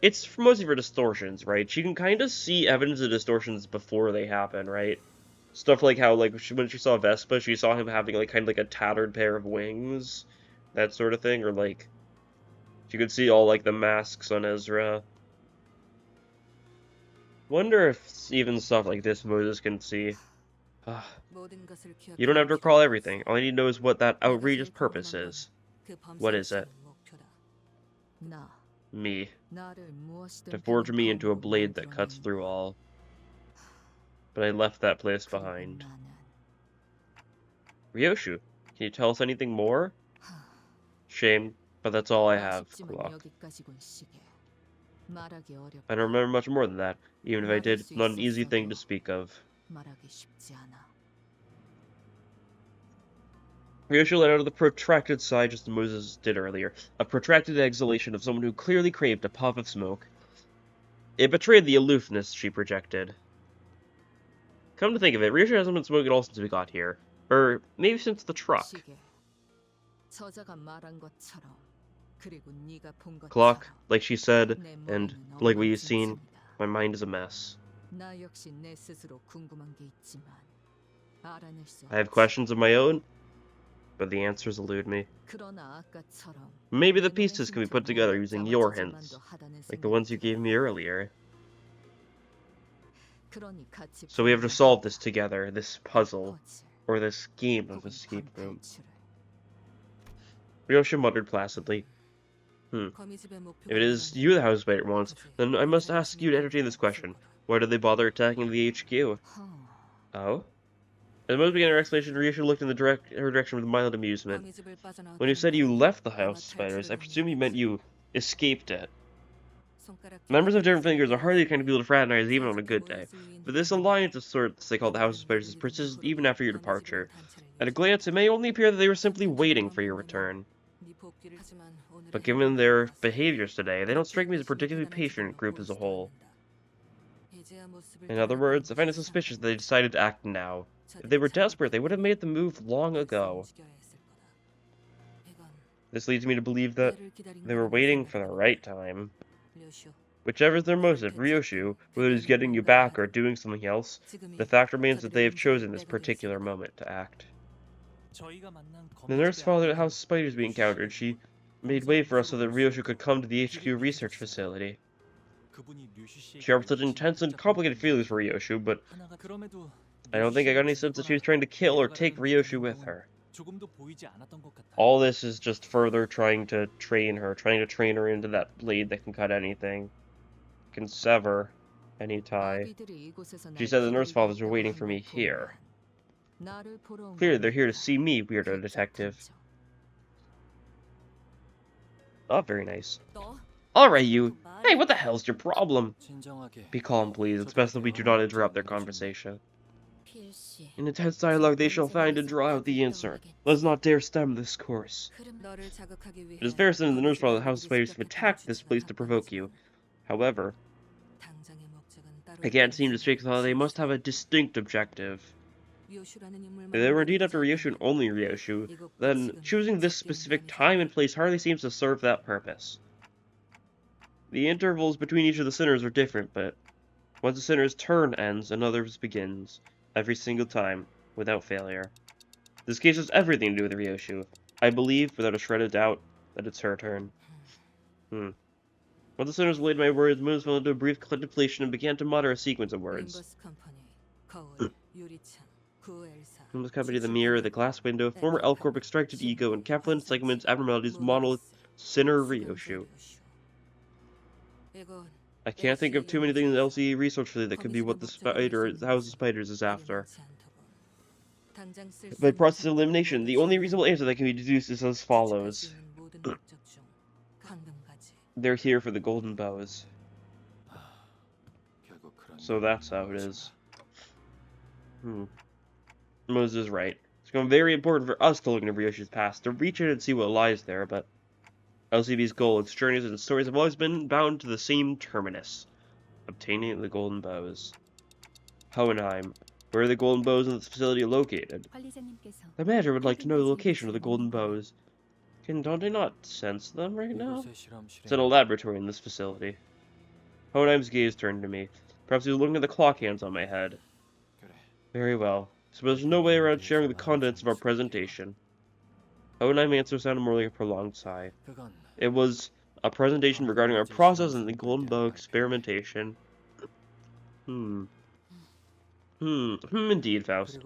It's mostly for distortions, right? She can kind of see evidence of distortions before they happen, right? Stuff like how, like, when she saw Vespa, she saw him having, like, kind of like a tattered pair of wings. That sort of thing, or, like... She could see all, like, the masks on Ezra. Wonder if even stuff like this Moses can see. You don't have to recall everything. All I need to know is what that outrageous purpose is. What is it? Me. To forge me into a blade that cuts through all. But I left that place behind. Ryoshu, can you tell us anything more? Shame, but that's all I have, Clock. I don't remember much more than that. Even if I did, it's not an easy thing to speak of. Ryoshu let out of the protracted sigh just as Moses did earlier, a protracted exhalation of someone who clearly craved a puff of smoke. It betrayed the aloofness she projected. Come to think of it, Ryoshu hasn't been smoking at all since we got here. Or maybe since the truck. Clock, like she said, and like what you've seen, my mind is a mess. I have questions of my own, but the answers elude me. Maybe the pieces can be put together using your hints, like the ones you gave me earlier. So we have to solve this together, this puzzle, or this scheme of escape room. Ryoshu muttered placidly. If it is you the House Spider wants, then I must ask you to entertain this question. Why did they bother attacking the HQ? Oh? At the most beginning of her explanation, Ryoshu looked in her direction with mild amusement. When you said you left the House of Spiders, I presume you meant you escaped it. Members of different fingers are hardly the kind of people to fraternize even on a good day, but this alliance of sorts they call the House of Spiders has persisted even after your departure. At a glance, it may only appear that they were simply waiting for your return. But given their behaviors today, they don't strike me as a particularly patient group as a whole. In other words, I find it suspicious that they decided to act now. If they were desperate, they would have made the move long ago. This leads me to believe that they were waiting for the right time. Whichever is their motive, Ryoshu, whether it is getting you back or doing something else, the fact remains that they have chosen this particular moment to act. The nurse followed the House of Spiders we encountered. She made way for us so that Ryoshu could come to the HQ research facility. She harbored such intense and complicated feelings for Ryoshu, but I don't think I got any sense that she was trying to kill or take Ryoshu with her. All this is just further trying to train her into that blade that can cut anything. Can sever any tie. She said the nurse fathers were waiting for me here. Clearly they're here to see me, weirdo detective. Oh, very nice. Alright, you. Hey, what the hell's your problem? Be calm, please. It's best that we do not interrupt their conversation. In intense dialogue, they shall find and draw out the answer. Let us not dare stem this course. It is fair saying the nurse father of the House of Spiders have attacked this place to provoke you. However, I can't seem to shake the thought they must have a distinct objective. If they were indeed after Ryoshu and only Ryoshu, then choosing this specific time and place hardly seems to serve that purpose. The intervals between each of the sinners are different, but once a sinner's turn ends, another's begins. Every single time, without failure. This case has everything to do with Ryoshu. I believe, without a shred of doubt, that it's her turn. Once the sinners relayed my words, Moons fell into a brief contemplation and began to mutter a sequence of words. Limbus Company, the mirror, the glass window, former L-Corp extracted ego, and Kaplan segments, abnormalities, monolith, sinner Ryoshu. I can't think of too many things in the LCE research that could be what the House of Spiders is after. By process of elimination, the only reasonable answer that can be deduced is as follows. They're here for the golden bows. So that's how it is. Moses is right. It's become very important for us to look into Ryoshi's past, to reach it and see what lies there, but LCB's goal, its journeys, and stories have always been bound to the same terminus. Obtaining the golden bows. Hohenheim. Where are the golden bows in this facility located? The manager would like to know the location of the golden bows. Don't they not sense them right now? It's in a laboratory in this facility. Hohenheim's gaze turned to me. Perhaps he was looking at the clock hands on my head. Very well. So there's no way around sharing the contents of our presentation. Hohenheim's answer sounded more like a prolonged sigh. It was a presentation regarding our process in the golden bow experimentation. Indeed, Faust.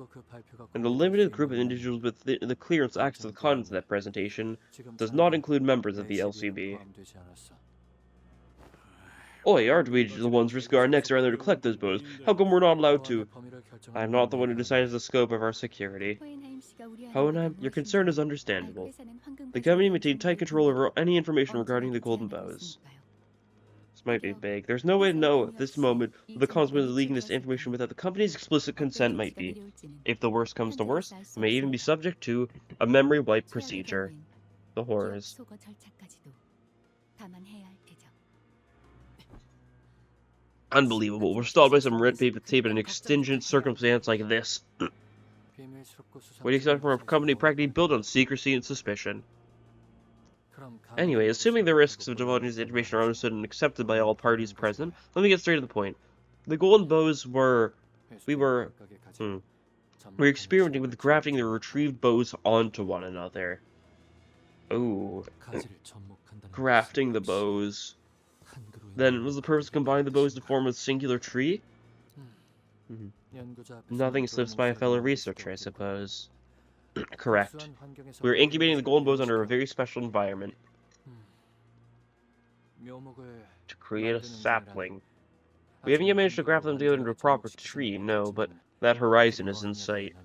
And the limited group of individuals with the clearance access to the contents of that presentation does not include members of the LCB. Oi, aren't we the ones risking our necks around there to collect those bows? How come we're not allowed to? I'm not the one who decides the scope of our security. Hohenheim, your concern is understandable. The company maintained tight control over any information regarding the golden bows. This might be vague. There's no way to know at this moment what the consequences of leaking this information without the company's explicit consent might be. If the worst comes to worst, it may even be subject to a memory wipe procedure. The horrors. Unbelievable. We're stalled by some red paper tape in an extingent circumstance like this. What do you expect from a company practically built on secrecy and suspicion? Anyway, assuming the risks of divulging this information are understood and accepted by all parties present, let me get straight to the point. The golden bows were... We were experimenting with grafting the retrieved bows onto one another. Ooh. Grafting the bows. Then, was the purpose to combine the bows to form a singular tree? Nothing slips by a fellow researcher, I suppose. Correct. We were incubating the golden bows under a very special environment. To create a sapling. We haven't yet managed to graft them together into a proper tree, no, but that horizon is in sight.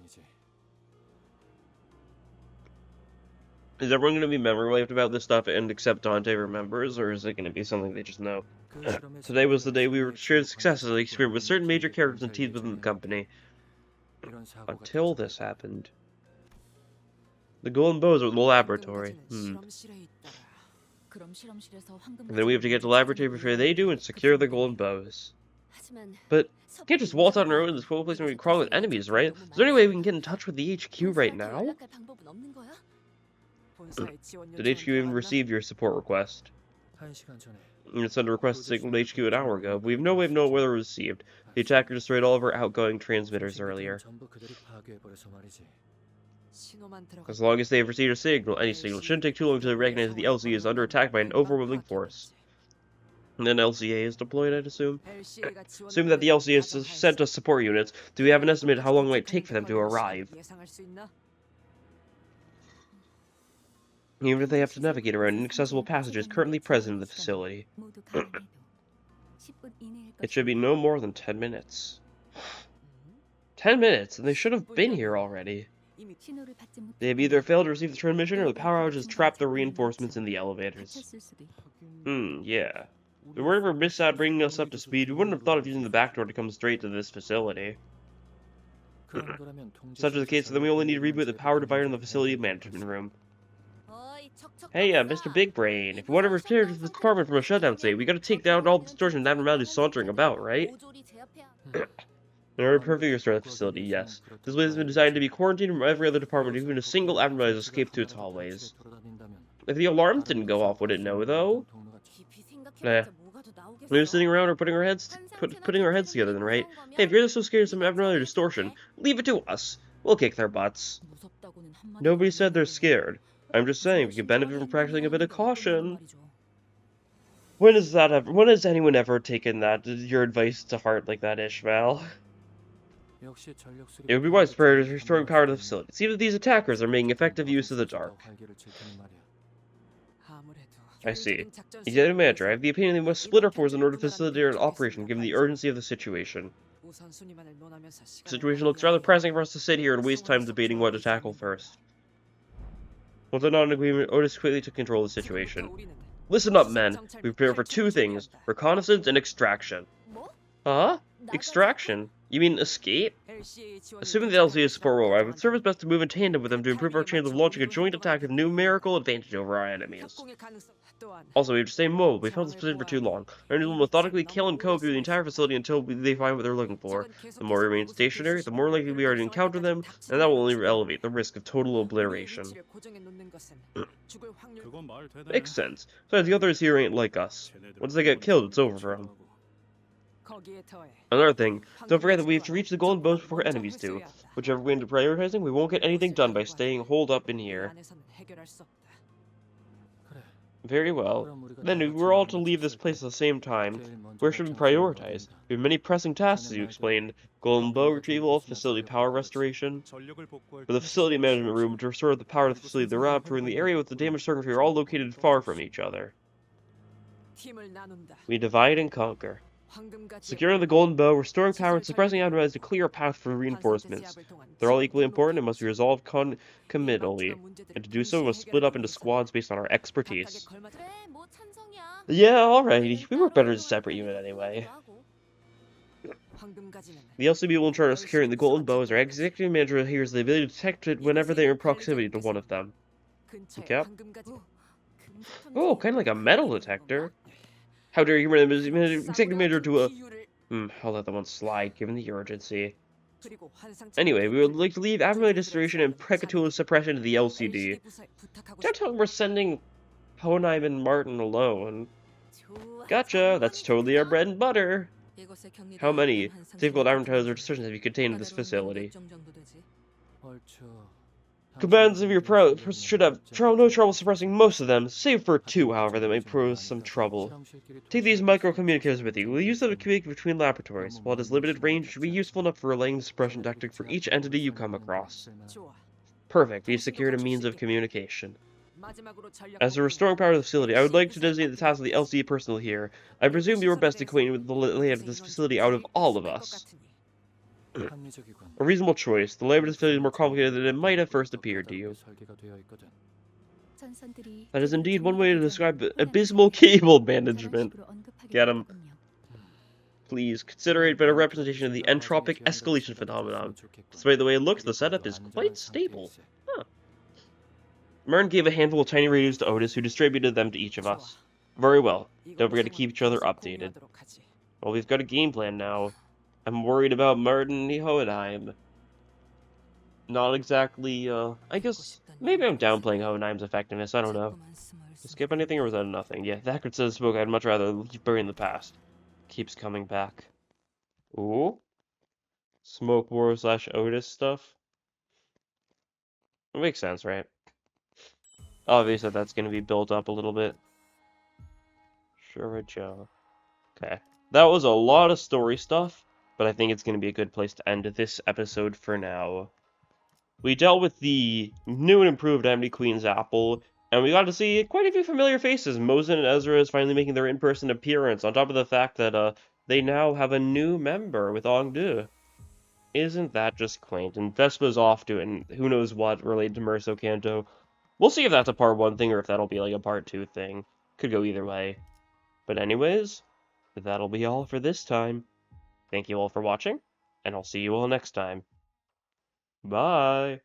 Is everyone going to be memory wiped about this stuff and except Dante remembers, or is it going to be something they just know? Today was the day we were shared successes of the experiment with certain major characters and teams within the company. Until this happened. The golden bows are in the laboratory. And then we have to get to the laboratory before they do and secure the golden bows. But we can't just waltz out on our own in this cool place and we crawl with enemies, right? Is there any way we can get in touch with the HQ right now? Did HQ even receive your support request? You sent a request signal to HQ an hour ago. We have no way of knowing whether it was received. The attacker destroyed all of our outgoing transmitters earlier. As long as they have received a signal, any signal, it shouldn't take too long to recognize that the LCA is under attack by an overwhelming force. And then LCA is deployed, I'd assume? Assume that the LCA is sent us support units. Do we have an estimate of how long it might take for them to arrive? Even if they have to navigate around inaccessible passages currently present in the facility. It should be no more than 10 minutes. 10 minutes? And they should have been here already. They have either failed to receive the transmission or the power outage has trapped the reinforcements in the elevators. Yeah. If we weren't ever missed out bringing us up to speed, we wouldn't have thought of using the back door to come straight to this facility. Such is the case, then we only need to reboot the power divider in the facility management room. Hey, Mr. Big Brain, if we want to repair this department from a shutdown state, we gotta take down all the distortion and abnormalities sauntering about, right? In order to perfectly restore the facility, yes. This place has been designed to be quarantined from every other department, even a single abnormality has escaped to its hallways. If the alarms didn't go off, would it know, though? Nah. We were sitting around or putting our heads together then, right? Hey, if you're so scared of some abnormality or distortion, leave it to us. We'll kick their butts. Nobody said they're scared. I'm just saying, we can benefit from practicing a bit of caution. When has anyone ever taken your advice to heart like that, Ishmael? It would be wise for restoring power to the facility. See if these attackers are making effective use of the dark. I see. Executive Manager, I have the opinion they must split our forces in order to facilitate an operation, given the urgency of the situation. The situation looks rather pressing for us to sit here and waste time debating what to tackle first. Once they're not in agreement, Otis quickly took control of the situation. Listen up, men. We prepare for two things, reconnaissance and extraction. Huh? Extraction? You mean escape? Assuming the LC's support will arrive, it would serve us best to move in tandem with them to improve our chance of launching a joint attack with numerical advantage over our enemies. Also, we have to stay mobile. We've held this position for too long. Our enemies will methodically kill and cope through the entire facility until they find what they're looking for. The more we remain stationary, the more likely we are to encounter them, and that will only elevate the risk of total obliteration. Makes sense. Besides, the others here ain't like us. Once they get killed, it's over for them. Another thing, don't forget that we have to reach the golden bones before enemies do. Whichever way into prioritizing, we won't get anything done by staying holed up in here. Very well. Then we're all to leave this place at the same time. Where should we prioritize? We have many pressing tasks, as you explained. Golden bow retrieval, facility power restoration. For the facility management room, to restore the power to the facility thereafter, in the area with the damaged circuitry are all located far from each other. We divide and conquer. Securing the golden bow, restoring power, and suppressing enemies to clear a path for reinforcements. They're all equally important and must be resolved concomitantly. And to do so, we must split up into squads based on our expertise. Yeah, alrighty. We work better as a separate unit anyway. The LCB will in charge of securing the golden bow as our executive manager hears the ability to detect it whenever they are in proximity to one of them. Okay. Oh, kind of like a metal detector. How dare you run executive manager to a... I'll let that one slide, given the urgency. Anyway, we would like to leave abnormal distribution and precatool suppression to the LCD. Don't tell them we're sending Hohenheim and Martin alone. Gotcha, that's totally our bread and butter. How many difficult advertiser decisions have you contained in this facility? Commands of your pro should have no trouble suppressing most of them, save for 2, however, that may pose some trouble. Take these micro-communicators with you. We'll use them to communicate between laboratories. While it has limited range, it should be useful enough for relaying the suppression tactic for each entity you come across. Perfect, we've secured a means of communication. As a restoring power to the facility, I would like to designate the task of the LCE personnel here. I presume you are best acquainted with the layout of this facility out of all of us. A reasonable choice. The layout of this facility is more complicated than it might have first appeared to you. That is indeed one way to describe abysmal cable management. Get him. Please, consider it better representation of the entropic escalation phenomenon. Despite the way it looks, the setup is quite stable. Huh. Martin gave a handful of tiny radios to Otis, who distributed them to each of us. Very well. Don't forget to keep each other updated. Well, we've got a game plan now. I'm worried about Martin Hohenheim. Not exactly, I guess, maybe I'm downplaying Hohenheim's effectiveness, I don't know. Skip anything or was that nothing? Yeah, Thacker says smoke, I'd much rather bury in the past. Keeps coming back. Ooh? Smoke War / Otis stuff? It makes sense, right? Obviously that's gonna be built up a little bit. Sure, Joe. Okay. That was a lot of story stuff, but I think it's gonna be a good place to end this episode for now. We dealt with the new and improved Ebony Queen's Apple, and we got to see quite a few familiar faces. Mosin and Ezra is finally making their in-person appearance, on top of the fact that they now have a new member with Ongdu. Isn't that just quaint? And Vespa's off doing who knows what related to Merso Canto. We'll see if that's a part 1 thing or if that'll be like a part 2 thing. Could go either way. But anyways, that'll be all for this time. Thank you all for watching, and I'll see you all next time. Bye!